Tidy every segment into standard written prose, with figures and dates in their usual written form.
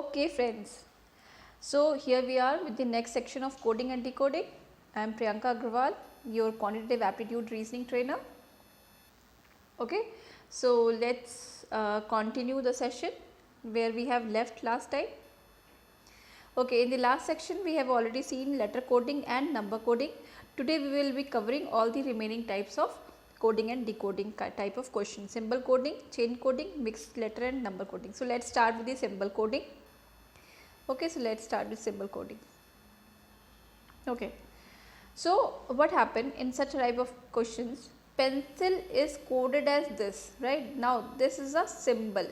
Okay friends, so here we are with the next section of coding and decoding. I am Priyanka Agrawal, your quantitative aptitude reasoning trainer. Okay, so let's continue the session where we have left last time. Okay, in the last section we have already seen letter coding and number coding. Today we will be covering all the remaining types of coding and decoding type of questions: symbol coding, chain coding, mixed letter and number coding. So let's start with the symbol coding. Okay, so let's start with symbol coding. Okay, so what happened in such a type of questions? Pencil is coded as this, right? Now this is a symbol.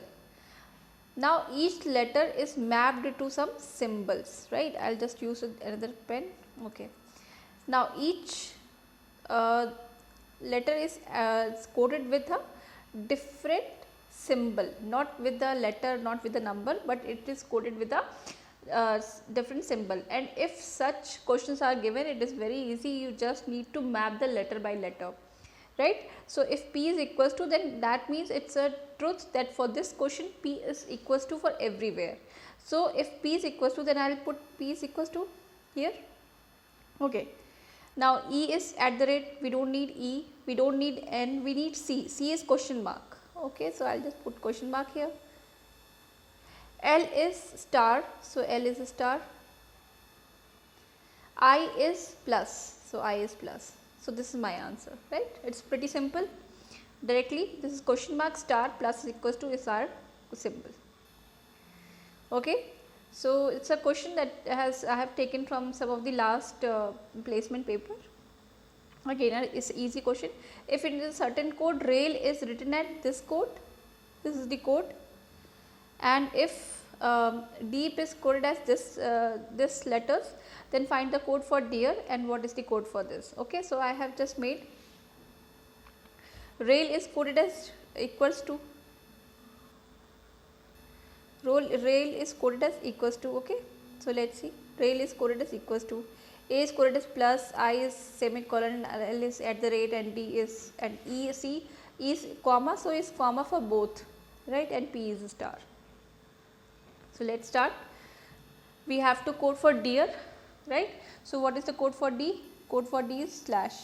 Now each letter is mapped to some symbols, right? I'll just use another pen. Okay, now each letter is coded with a different symbol, not with the letter, not with the number, but it is coded with a different symbol. And if such questions are given, it is very easy. You just need to map the letter by letter, right? So if P is equals to, then that means it's a truth that for this question P is equals to for everywhere. So if P is equals to, then I will put P is equals to here. Okay, now E is at the rate, we don't need E, we don't need N, we need C. C is question mark. Okay, so I'll just put question mark here. L is star, so L is a star. I is plus, so I is plus. So this is my answer, right? It's pretty simple. Directly, this is question mark, star, plus is equals to is our symbol. Okay, so it's a question that I have taken from some of the last placement paper. Again, it's an easy question. If in a certain code rail is written at this code, this is the code, and if deep is coded as this letters, then find the code for deer and what is the code for this. Okay, so I have just made rail is coded as equals to, rail is coded as equals to. Okay, so let's see, rail is coded as equals to, A is coded as plus, I is semicolon, L is at the rate, and D is, and E, C is comma, so is comma for both, right, and P is a star. So let's start. We have to code for deer, right? So what is the code for D? Code for D is slash.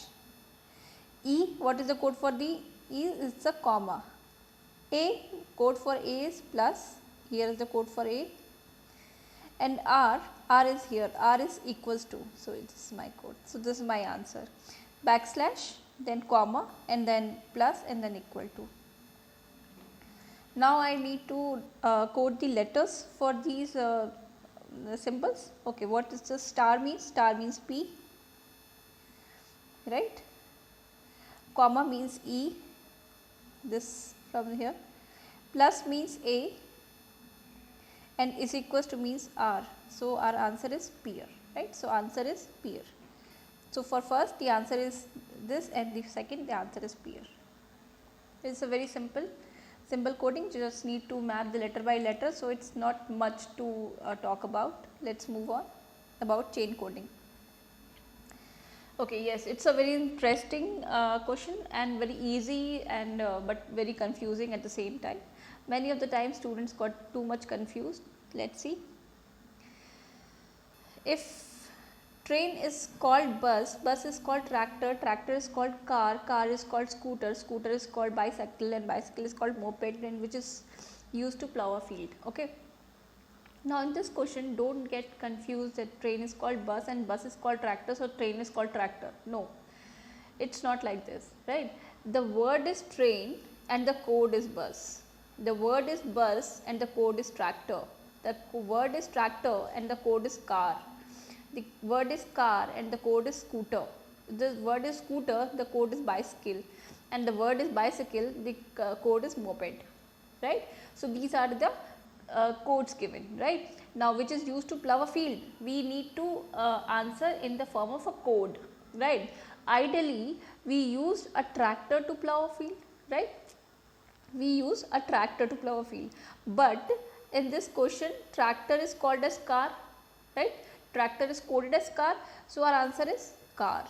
E, what is the code for D? E is a comma. A, code for A is plus, here is the code for A, and R is here, R is equals to, so this is my code. So this is my answer, backslash, then comma, and then plus, and then equal to. Now I need to code the letters for these the symbols. Okay, what is the star means? Star means P, right? Comma means E, this from here. Plus means A, and is equals to means R. So our answer is pear, right? So answer is pear. So for first the answer is this, and the second the answer is pear. It's a very simple symbol coding. You just need to map the letter by letter, so it's not much to talk about. Let's move on about chain coding. Okay, yes, it's a very interesting question and very easy, and but very confusing at the same time. Many of the time students got too much confused. Let's see. If train is called bus, bus is called tractor, tractor is called car, car is called scooter, scooter is called bicycle, and bicycle is called moped, and which is used to plow a field. Okay. Now in this question, don't get confused that train is called bus and bus is called tractor, so train is called tractor. No, it's not like this, right? The word is train and the code is bus. The word is bus and the code is tractor. The word is tractor and the code is car. The word is car and the code is scooter. The word is scooter, the code is bicycle, and the word is bicycle, the code is moped, right? So these are the codes given, right? Now which is used to plow a field, we need to answer in the form of a code, right? Ideally we use a tractor to plow a field, right? We use a tractor to plow a field, but in this question tractor is called as car, right? Tractor is coded as car, so our answer is car.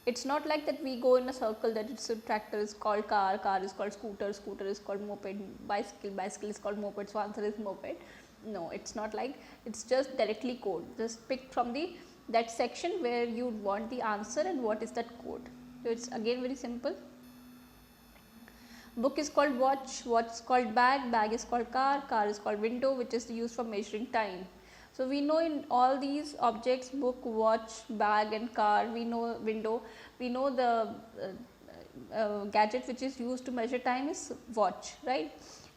It's not like that we go in a circle that it's a tractor is called car, car is called scooter, scooter is called moped, bicycle, bicycle is called moped, so answer is moped. No, it's not like, it's just directly code. Just pick from the that section where you want the answer and what is that code. So it's again very simple. Book is called watch, watch is called bag, bag is called car, car is called window, which is used for measuring time. So we know in all these objects, book, watch, bag and car, we know window, we know the gadget which is used to measure time is watch, right?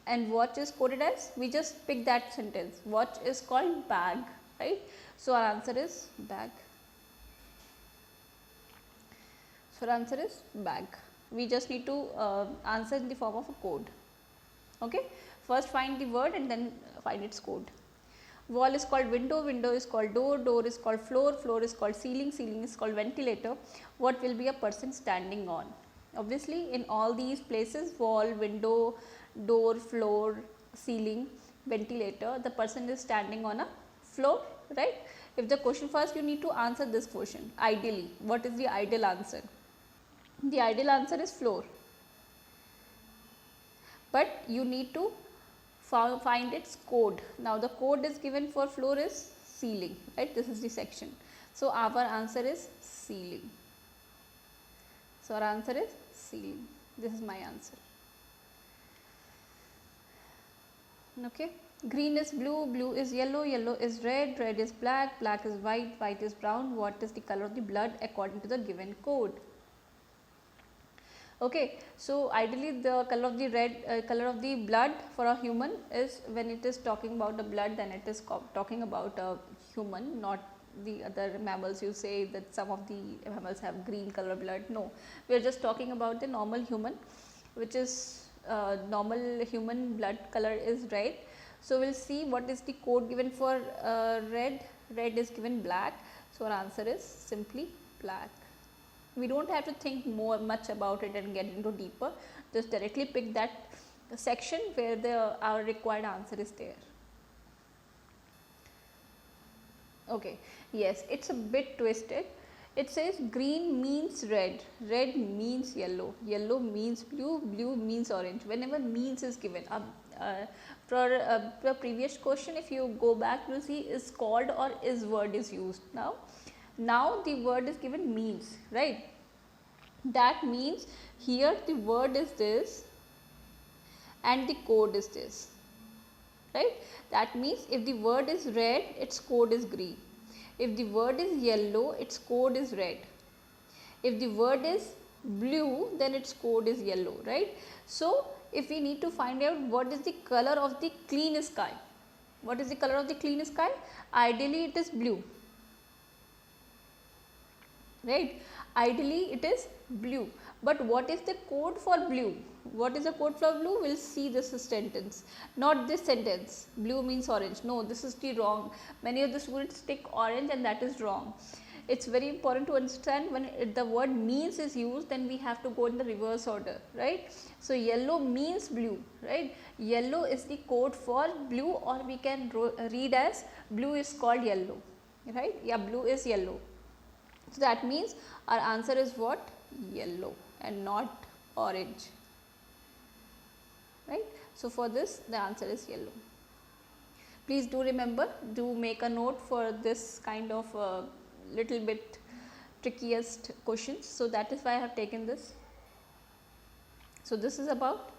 And watch is coded as, we just pick that sentence, watch is called bag, right? So our answer is bag. So our answer is bag. We just need to answer in the form of a code. Okay, first find the word and then find its code. Wall is called window, window is called door, door is called floor, floor is called ceiling, ceiling is called ventilator. What will be a person standing on? Obviously in all these places, wall, window, door, floor, ceiling, ventilator, the person is standing on a floor, right? If the question first, you need to answer this question ideally. What is the ideal answer? The ideal answer is floor, but you need to find its code. Now the code is given for floor is ceiling, right? This is the section. So our answer is ceiling. So our answer is ceiling. This is my answer. Okay. Green is blue, blue is yellow, yellow is red, red is black, black is white, white is brown. What is the color of the blood according to the given code? Okay, so ideally the color of the red color of the blood for a human is, when it is talking about the blood, then it is talking about a human, not the other mammals. You say that some of the mammals have green color blood. No, we are just talking about the normal human, which is normal human blood color is red. So we will see what is the code given for red. Red is given black. So our answer is simply black. We don't have to think much about it and get into deeper. Just directly pick that section where our required answer is there. Okay, yes, it's a bit twisted. It says green means red, red means yellow, yellow means blue, blue means orange. Whenever means is given, for the previous question, if you go back, you will see is called or is word is used. Now the word is given means, right? That means here the word is this and the code is this, right? That means if the word is red, its code is green. If the word is yellow, its code is red. If the word is blue, then its code is yellow, right? So if we need to find out what is the color of the clean sky, what is the color of the clean sky? Ideally it is blue, right? Ideally it is blue, but what is the code for blue? What is the code for blue? We will see this sentence, not this sentence. Blue means orange. No, this is the wrong. Many of the students take orange and that is wrong. It's very important to understand when the word means is used, then we have to go in the reverse order, right? So yellow means blue, right? Yellow is the code for blue, or we can read as blue is called yellow, right? Yeah, blue is yellow. So that means our answer is what? Yellow and not orange, right? So for this the answer is yellow. Please do remember, do make a note for this kind of little bit trickiest questions. So that is why I have taken this. So this is about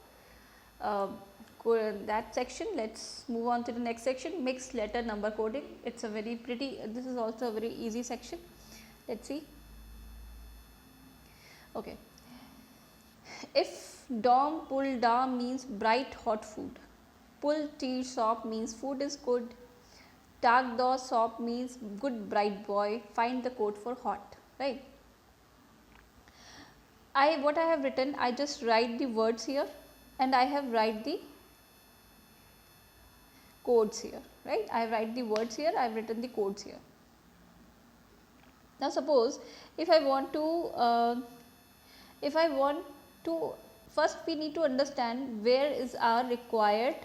that section. Let's move on to the next section, mixed letter number coding. It's a very pretty, this is also a very easy section. Let's see. Okay. If dom pull da means bright hot food, pull tea shop means food is good, tag do shop means good bright boy, find the code for hot, right? What I have written, I just write the words here and I have write the codes here, right? I write the words here, I have written the codes here. Now suppose if I want to, first we need to understand where is our required,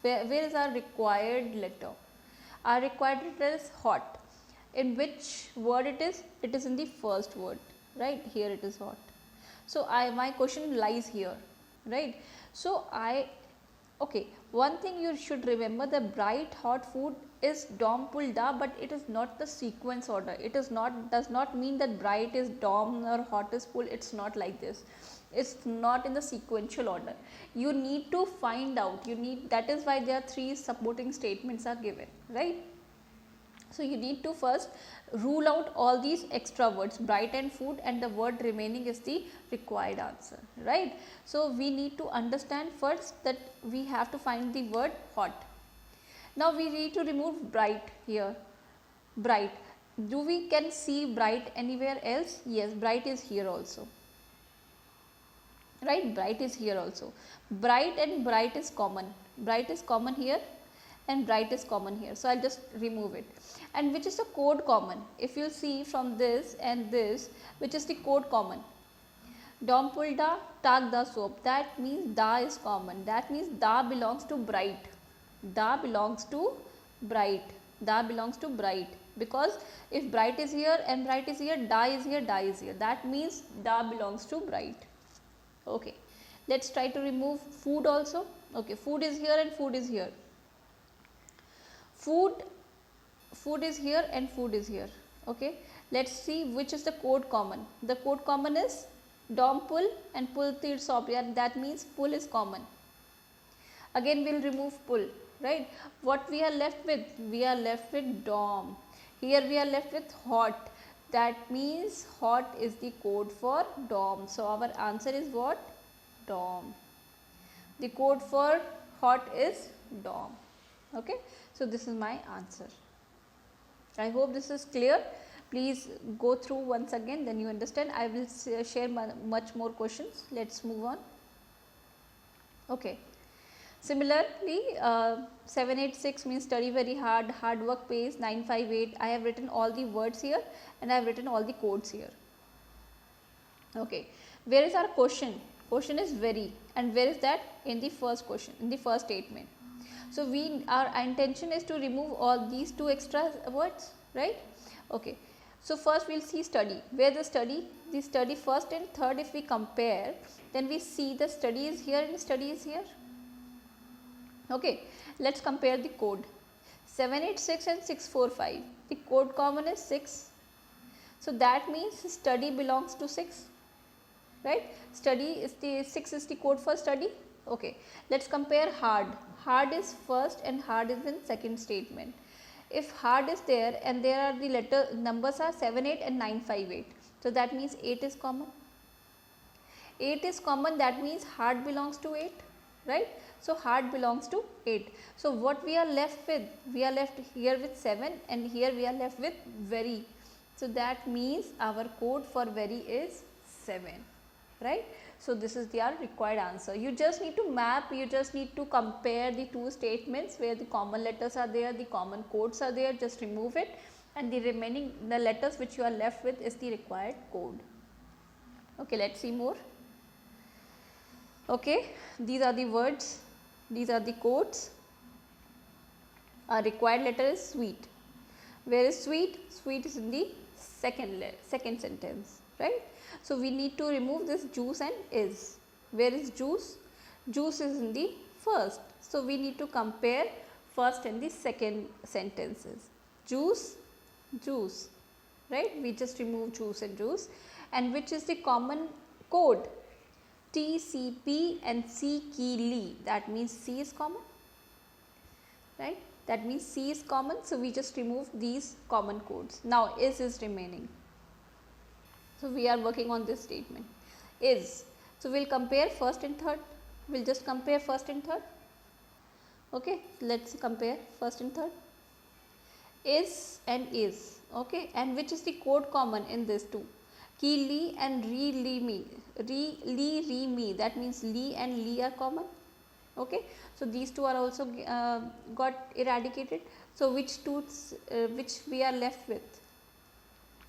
where is our required letter. Our required letter is hot. In which word it is? It is in the first word, right? Here it is hot. So my question lies here, right? So Okay, one thing you should remember, the bright hot food is dom pul da, but it is not the sequence order. It is not, does not mean that bright is dom or hot is pul. It's not like this. It's not in the sequential order. You need to find out, you need, that is why there are 3 supporting statements are given, right? So you need to first rule out all these extra words, bright and food, and the word remaining is the required answer, right? So we need to understand first that we have to find the word hot. Now we need to remove bright here, bright. Do we can see bright anywhere else? Yes, bright is here also, right? Bright is here also. Bright and bright is common. Bright is common here and bright is common here. So I'll just remove it. And which is the code common? If you see from this and this, which is the code common? Dom pul da, tak da soap. That means da is common. That means da belongs to bright. Da belongs to bright. Da belongs to bright. Because if bright is here and bright is here, da is here, da is here. That means da belongs to bright. Okay. Let's try to remove food also. Okay, food is here and food is here. Food is here and food is here. Okay, let's see which is the code common. The code common is dom pul and pul tir sop. That means pul is common. Again we'll remove pul, right? What we are left with? We are left with dom. Here we are left with hot. That means hot is the code for dom. So our answer is what? Dom. The code for hot is dom. Okay, so this is my answer. I hope this is clear. Please go through once again, then you understand. I will share much more questions. Let's move on. Okay. Similarly, 786 means study very hard, hard work pays. 958, I have written all the words here and I have written all the codes here. Okay. Where is our question? Question is very, and where is that? In the first question, in the first statement. So our intention is to remove all these 2 extra words, right? Okay. So first we'll see study. Where the study? The study first and third, if we compare, then we see the study is here and study is here. Okay. Let's compare the code. 786 and 645. The code common is 6. So that means study belongs to 6, right? Study is the 6 is the code for study. Okay. Let's compare hard. Hard is first and hard is in second statement. If hard is there and there are the numbers are 7, 8 and 9, 5, 8. So that means 8 is common. 8 is common, that means hard belongs to 8, right? So hard belongs to 8. So what we are left with? We are left here with 7 and here we are left with very. So that means our code for very is 7, right? So this is our required answer. You just need to map, you just need to compare the 2 statements where the common letters are there, the common codes are there, just remove it, and the remaining, the letters which you are left with is the required code. Okay, let's see more. Okay, these are the words, these are the codes. Our required letter is sweet. Where is sweet? Sweet is in the second sentence, right? So we need to remove this juice and is. Where is juice? Juice is in the first. So we need to compare first and the second sentences. Juice, juice, right? We just remove juice and juice. And which is the common code? T, C, P and C, Ki, Li. That means C is common, right? That means C is common. So we just remove these common codes. Now is remaining. So we are working on this statement. Is. So we'll compare first and third. We'll just compare first and third. Okay. Let's compare first and third. Is and is. Okay. And which is the code common in this two? Ki, li and re, li, me. Li, re, me. That means li and li are common. Okay. So these two are also got eradicated. So which we are left with?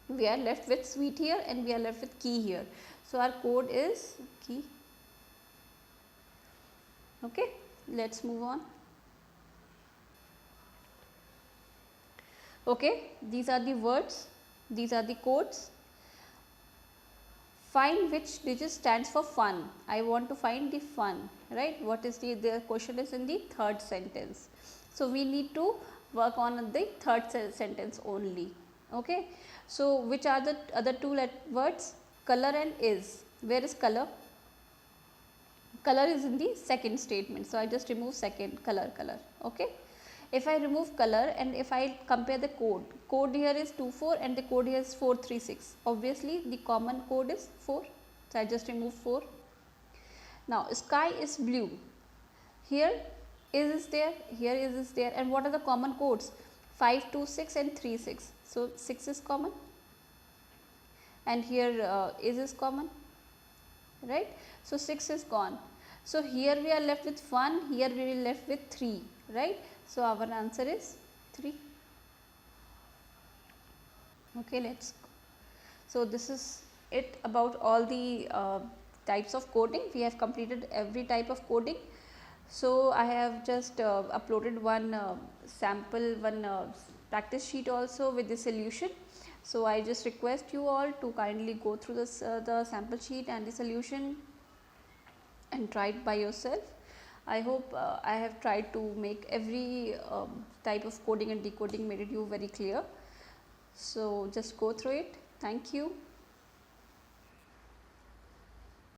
We are left with sweet here and we are left with key here. So our code is key. Okay, let's move on. Okay, these are the words, these are the codes. Find which digit stands for fun. I want to find the fun, right? What is the question is in the third sentence. So we need to work on the third sentence only. Okay. So which are the other two words? Color and is. Where is color? Color is in the second statement. So I just remove second, color. Okay. If I remove color and if I compare the code here is 24 and the code here is 436. Obviously the common code is 4. So I just remove 4. Now sky is blue. Here is there, here is there, and what are the common codes? 526 and 36. So 6 is common, and here is common, right? So 6 is gone. So here we are left with 1, here we will left with 3, right? So our answer is 3. Okay, let's go. So this is it about all the types of coding. We have completed every type of coding. So I have just uploaded one sample, one practice sheet also with the solution. So I just request you all to kindly go through this the sample sheet and the solution and try it by yourself. I hope I have tried to make every type of coding and decoding made it you very clear. So just go through it. Thank you.